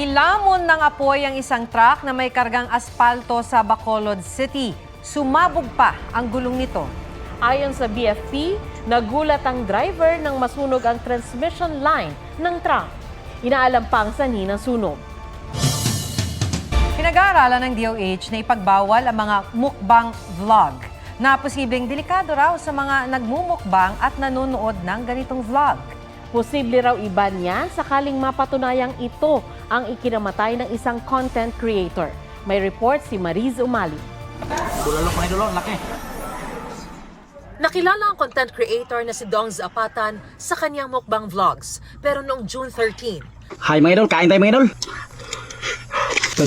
Nilamon ng apoy ang isang truck na may kargang aspalto sa Bacolod City. Sumabog pa ang gulong nito. Ayon sa BFP, nagulat ang driver nang masunog ang transmission line ng truck. Inaalam pa ang sanhi ng sunog. Pinag-aaralan ng DOH na ipagbawal ang mga mukbang vlog na posibleng delikado raw sa mga nagmumukbang at nanonood ng ganitong vlog. Posible raw iban yan sakaling mapatunayang ito ang ikinamatay ng isang content creator. May report si Mariz Umali. Bulalok mga idolo, laki. Nakilala ang content creator na si Dong Zapatan sa kanyang mukbang vlogs. Pero noong June 13, Hi mga idol, kain tayo mga idol.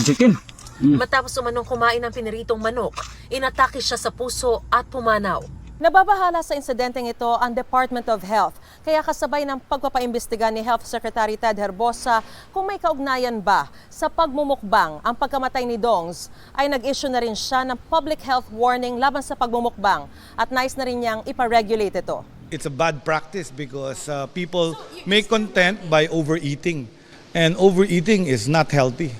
Chicken. matapos umanong kumain ng piniritong manok, inatake siya sa puso at pumanaw. Nababahala sa insidenteng ito ang Department of Health. Kaya kasabay ng pagpapaimbestiga ni Health Secretary Ted Herbosa kung may kaugnayan ba sa pagmumukbang ang pagkamatay ni Dongs, ay nag-issue na rin siya ng public health warning laban sa pagmumukbang at nais na rin niyang iparegulate ito. It's a bad practice because people make content by overeating, and overeating is not healthy.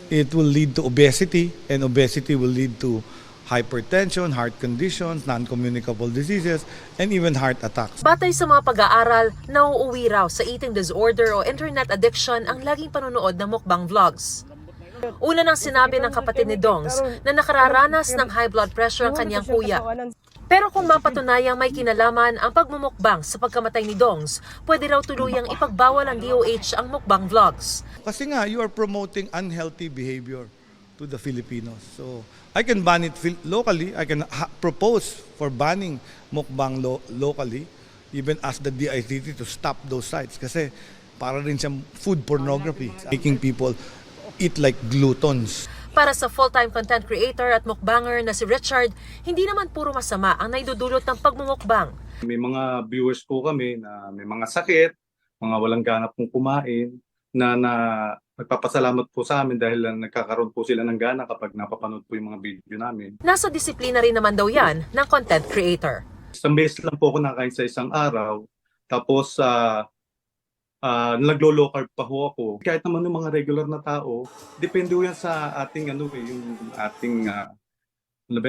It will lead to obesity, and obesity will lead to hypertension, heart conditions, non-communicable diseases, and even heart attacks. Batay sa mga pag-aaral, nauuwi raw sa eating disorder o internet addiction ang laging panonood ng mukbang vlogs. Una nang sinabi ng kapatid ni Dongs na nakararanas ng high blood pressure ang kanyang kuya. Pero kung mapatunayang may kinalaman ang pagmumukbang sa pagkamatay ni Dongs, pwede raw tuluyang ipagbawal ang DOH ang mukbang vlogs. Kasi nga, you are promoting unhealthy behavior to the Filipinos. So, I can ban it locally. I can propose for banning mukbang locally, even ask the DICT to stop those sites. Kasi para rin siyang food pornography, making people eat like gluttons. Para sa full-time content creator at mukbanger na si Richard, hindi naman puro masama ang naidudulot ng pagmumukbang. May mga viewers po kami na may mga sakit, mga walang ganap pong kumain, na nagpapasalamat po sa amin dahil nagkakaroon po sila ng gana kapag napapanood po yung mga video namin. Nasa disiplina rin naman daw yan ng content creator. Isang beses lang po ako nakain sa isang araw, tapos naglo-low carb pa ho ako. Kahit naman yung mga regular na tao, depende ho yan sa ating yung ating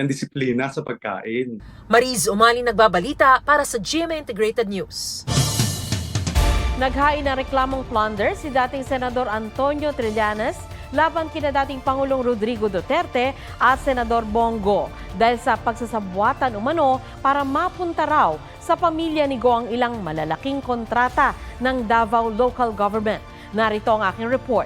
disiplina sa pagkain. Mariz Umali nagbabalita para sa GMA Integrated News. Naghain ng reklamong plunder si dating Senador Antonio Trillanes laban kina dating Pangulong Rodrigo Duterte at Senador Bongo dahil sa pagsasabwatan umano para mapunta raw sa pamilya ni Go ang ilang malalaking kontrata ng Davao Local Government. Narito ang aking report.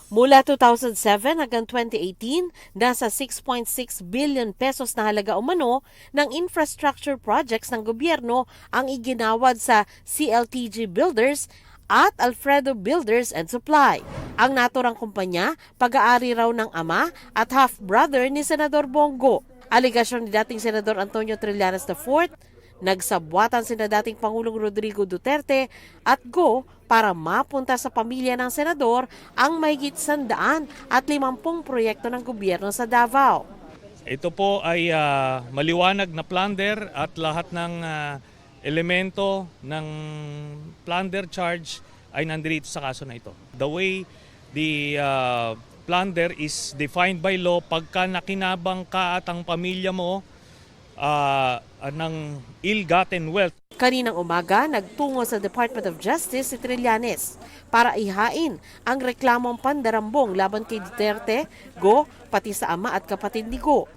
Mula 2007 hanggang 2018, nasa 6.6 billion pesos na halaga umano ng infrastructure projects ng gobyerno ang iginawad sa CLTG Builders at Alfredo Builders and Supply. Ang naturang kumpanya, pag-aari raw ng ama at half-brother ni Senador Bongo. Aligasyon ni dating Senador Antonio Trillanes IV, nagsabwatan sina dating Pangulong Rodrigo Duterte at Go para mapunta sa pamilya ng senador ang mahigit 150 proyekto ng gobyerno sa Davao. Ito po ay maliwanag na plunder at lahat ng elemento ng plunder charge ay nandito sa kaso na ito. The way the plunder is defined by law, pagka nakinabang ka at ang pamilya mo ng ill-gotten wealth. Kaninang umaga, nagtungo sa Department of Justice si Trillanes para ihain ang reklamong pandarambong laban kay Duterte, Go, pati sa ama at kapatid ni Go.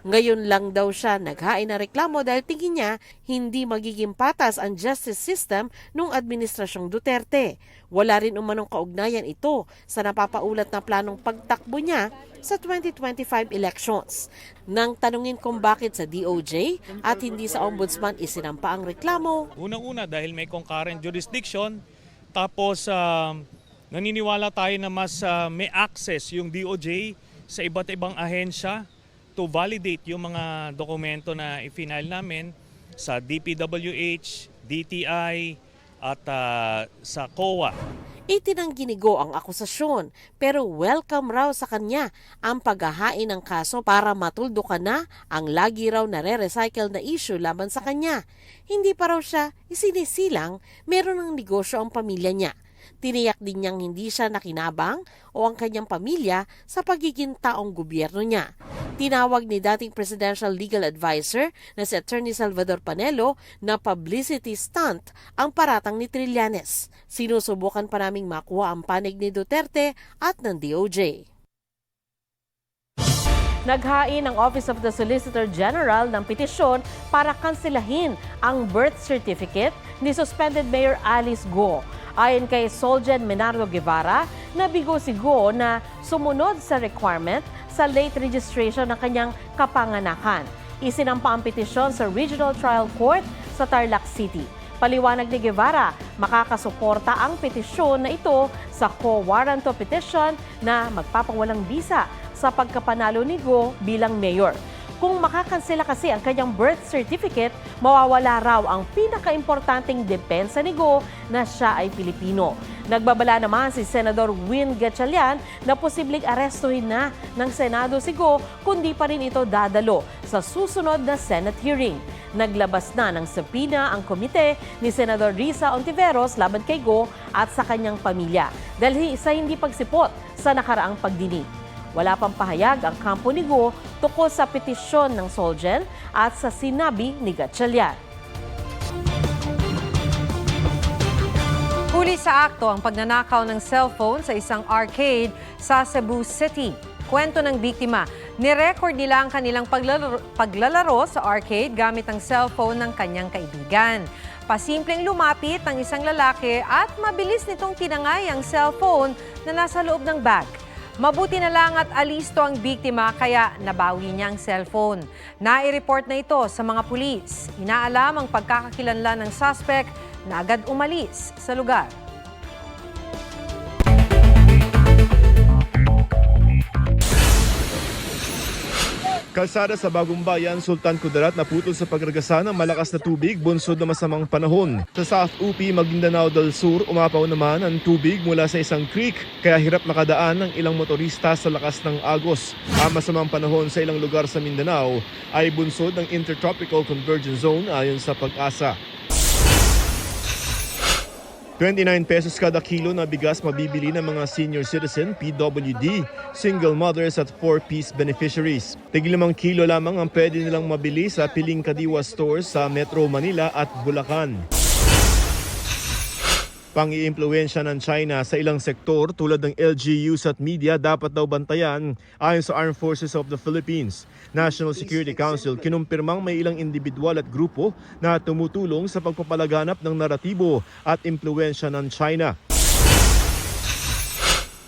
Ngayon lang daw siya naghain ng reklamo dahil tingin niya hindi magiging patas ang justice system nung administrasyong Duterte. Wala rin umanong kaugnayan ito sa napapaulat na planong pagtakbo niya sa 2025 elections. Nang tanungin kung bakit sa DOJ at hindi sa ombudsman isinampa ang reklamo. Unang-una dahil may concurrent jurisdiction, tapos naniniwala tayo na mas may access yung DOJ sa iba't ibang ahensya to validate yung mga dokumento na i-file namin sa DPWH, DTI at sa COA. Itinanggi ni Go ang akusasyon pero welcome raw sa kanya ang paghahain ng kaso para matuldukan na ang lagi raw nare-recycle na issue laban sa kanya. Hindi pa raw siya isinisilang, meron ng negosyo ang pamilya niya. Tiniyak din niyang hindi siya nakinabang o ang kanyang pamilya sa pagiging taong gobyerno niya. Tinawag ni dating Presidential Legal Advisor na si Attorney Salvador Panelo na publicity stunt ang paratang ni Trillanes. Sinusubukan pa naming makuha ang panig ni Duterte at ng DOJ. Naghain ang Office of the Solicitor General ng petisyon para kanselahin ang birth certificate ni suspended Mayor Alice Go. Ayon kay Solgen Menardo Guevara, nabigo si Go na sumunod sa requirement sa late registration ng kanyang kapanganakan. Isinampa ang petisyon sa Regional Trial Court sa Tarlac City. Paliwanag ni Guevara, makakasuporta ang petisyon na ito sa quo warranto petition na magpapawalang bisa sa pagkapanalo ni Go bilang mayor. Kung makakansela kasi ang kanyang birth certificate, mawawala raw ang pinakaimportanteng depensa ni Go na siya ay Pilipino. Nagbabala naman si Senador Win Gatchalian na posibleng arestuhin na ng Senado si Go kundi pa rin ito dadalo sa susunod na Senate hearing. Naglabas na ng subpoena ang komite ni Senador Risa Ontiveros laban kay Go at sa kanyang pamilya dahil sa hindi pagsipot sa nakaraang pagdinig. Wala pang pahayag ang kampo ni Go tungkol sa petisyon ng Solgen at sa sinabi ni Gatchalian. Huli sa akto ang pagnanakaw ng cellphone sa isang arcade sa Cebu City. Kwento ng biktima, nirecord nila ang kanilang paglalaro sa arcade gamit ang cellphone ng kanyang kaibigan. Pasimpleng lumapit ang isang lalaki at mabilis nitong tinangay ang cellphone na nasa loob ng bag. Mabuti na lang at alisto ang biktima kaya nabawi niya ang cellphone. Nai-report na ito sa mga pulis. Inaalam ang pagkakakilanlan ng suspect na agad umalis sa lugar. Kalsada sa Bagong Bayan, Sultan Kudarat naputol sa pagragasa ng malakas na tubig bunsod na masamang panahon. Sa South UP, Maguindanao del Sur, umapaw naman ang tubig mula sa isang creek kaya hirap makadaan ng ilang motorista sa lakas ng agos. Ang masamang panahon sa ilang lugar sa Mindanao ay bunsod ng Intertropical Convergence Zone ayon sa Pag-asa. 29 pesos kada kilo na bigas mabibili ng mga senior citizen, PWD, single mothers at 4-piece beneficiaries. Tig 5 kilo lamang ang pwede nilang mabili sa Piling Kadiwa stores sa Metro Manila at Bulacan. Pang-iimpluwensya ng China sa ilang sektor tulad ng LGUs at media dapat daw bantayan ayon sa Armed Forces of the Philippines. National Security Council kinumpirmang may ilang individual at grupo na tumutulong sa pagpapalaganap ng naratibo at impluwensya ng China.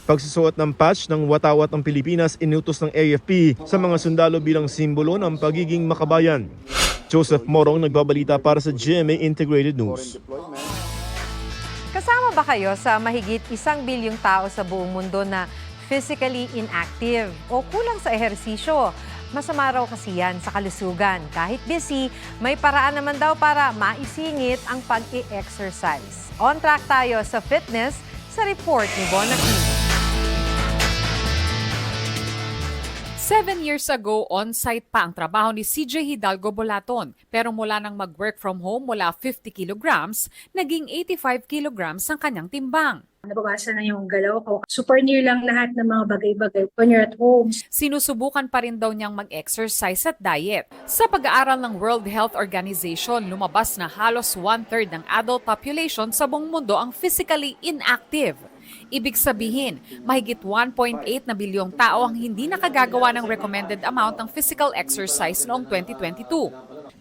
Pagsusuot ng patch ng watawat ng Pilipinas inutos ng AFP sa mga sundalo bilang simbolo ng pagiging makabayan. Joseph Morong nagbabalita para sa GMA Integrated News. Kasama ba kayo sa mahigit 1 bilyong tao sa buong mundo na physically inactive o kulang sa ehersisyo? Masama raw kasi yan sa kalusugan. Kahit busy, may paraan naman daw para maisingit ang pag-i-exercise. On track tayo sa fitness sa report ni Bonaki. 7 years ago, on-site pa ang trabaho ni CJ Hidalgo Bolaton. Pero mula nang mag-work from home mula 50 kilograms, naging 85 kilograms ang kanyang timbang. Nabawasan na yung galaw ko. Super near lang lahat ng mga bagay-bagay when you're at home. Sinusubukan pa rin daw niyang mag-exercise at diet. Sa pag-aaral ng World Health Organization, lumabas na halos 1/3 ng adult population sa buong mundo ang physically inactive. Ibig sabihin, mahigit 1.8 na bilyong tao ang hindi nakagagawa ng recommended amount ng physical exercise noong 2022.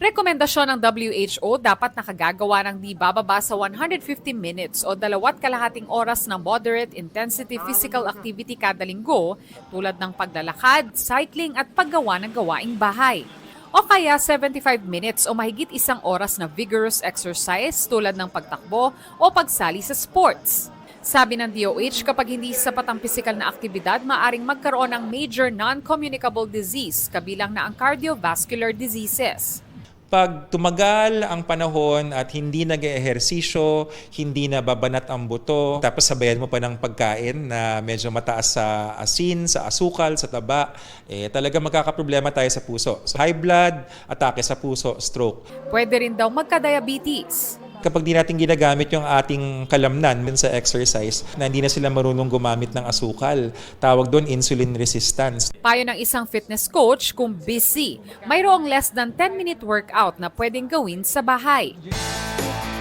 Rekomendasyon ng WHO dapat nakagagawa ng di bababa sa 150 minutes o 2.5 oras ng moderate intensity physical activity kada linggo tulad ng paglalakad, cycling at paggawa ng gawaing bahay. O kaya 75 minutes o mahigit 1 oras na vigorous exercise tulad ng pagtakbo o pagsali sa sports. Sabi ng DOH, kapag hindi sapat ang pisikal na aktibidad, maaring magkaroon ng major non-communicable disease, kabilang na ang cardiovascular diseases. Pag tumagal ang panahon at hindi nag-ehersisyo, hindi na babanat ang buto, tapos sabayan mo pa ng pagkain na medyo mataas sa asin, sa asukal, sa taba, talaga magkakaproblema tayo sa puso. So, high blood, atake sa puso, stroke. Pwede rin daw magka-diabetes. Kapag di natin ginagamit yung ating kalamnan sa exercise, na hindi na sila marunong gumamit ng asukal. Tawag doon insulin resistance. Payo ng isang fitness coach kung busy, mayroong less than 10-minute workout na pwedeng gawin sa bahay.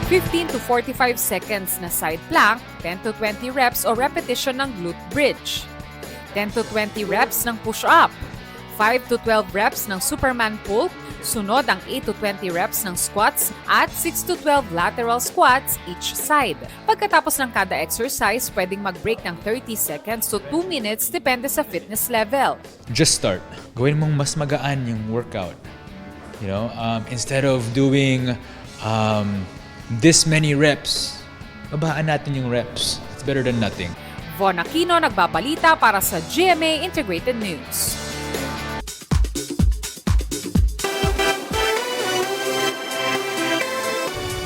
15 to 45 seconds na side plank, 10 to 20 reps o repetition ng glute bridge. 10 to 20 reps ng push-up, 5 to 12 reps ng Superman pull, sunod ang 8 to 20 reps ng squats at 6 to 12 lateral squats each side. Pagkatapos ng kada exercise, pwedeng mag-break ng 30 seconds to 2 minutes depende sa fitness level. Just start. Gawin mong mas magaan yung workout. You know, instead of doing this many reps, babaan natin yung reps. It's better than nothing. Von Aquino nagbabalita para sa GMA Integrated News.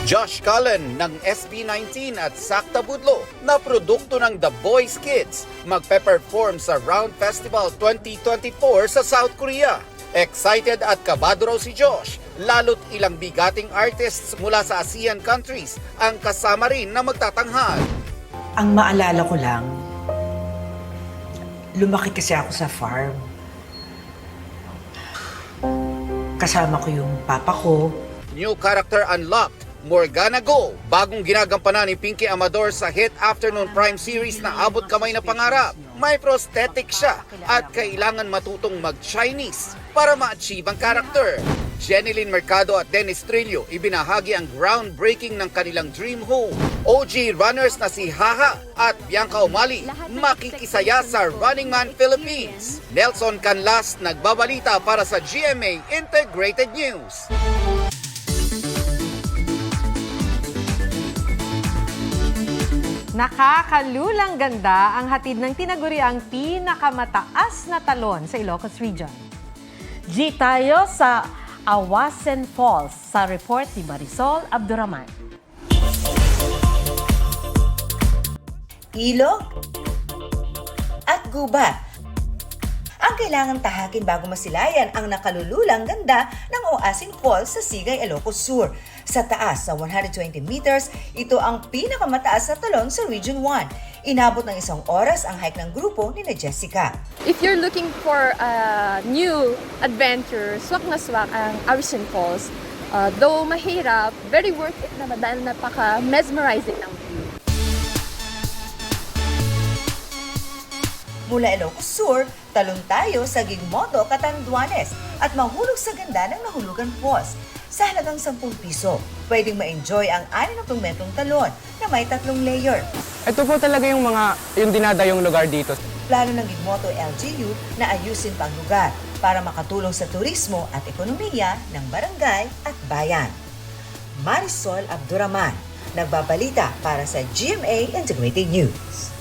Josh Cullen ng SB19 at Sakta Budlo na produkto ng The Boys Kids magpe-perform sa Round Festival 2024 sa South Korea. Excited at kabado raw si Josh, lalo't ilang bigating artists mula sa ASEAN countries ang kasama rin na magtatanghal. Ang maalala ko lang, lumaki kasi ako sa farm. Kasama ko yung papa ko. New character unlocked, Morgana Go, bagong ginagampanan ni Pinky Amador sa hit afternoon prime series na Abot Kamay na Pangarap. May prosthetic siya at kailangan matutong mag-Chinese para ma-achieve ang character. Jeneline Mercado at Dennis Trillo ibinahagi ang groundbreaking ng kanilang dream home. OG runners na si Haha at Bianca Umali makikisaya sa Running Man Philippines. Nelson Canlas nagbabalita para sa GMA Integrated News. Nakakalulang ganda ang hatid ng tinaguriang pinakamataas na talon sa Ilocos Region. G tayo sa Awasen Falls sa report ni Marisol Abduraman. Ilog at gubat. Ang kailangang tahakin bago masilayan ang nakalululang ganda ng Awasen Falls sa Sigay, Ilocos Sur. Sa taas, sa 120 meters, ito ang pinakamataas na talon sa Region 1. Inabot ng 1 oras ang hike ng grupo ni Jessica. If you're looking for a new adventure, swak na swak ang Awasen Falls. Though mahirap, very worth it naman dahil napaka-mesmerizing ng view. Mula Ilocos Sur, talon tayo sa Gigmoto, Catanduanes at mahulog sa ganda ng Nahulugan Falls. Sa halagang 10 piso, pwedeng ma-enjoy ang 60 metrong talon na may 3 layer. Ito po talaga yung dinadayong lugar dito. Plano ng Gigmoto LGU na ayusin pa ang lugar para makatulong sa turismo at ekonomiya ng barangay at bayan. Marisol Abduraman, nagbabalita para sa GMA Integrated News.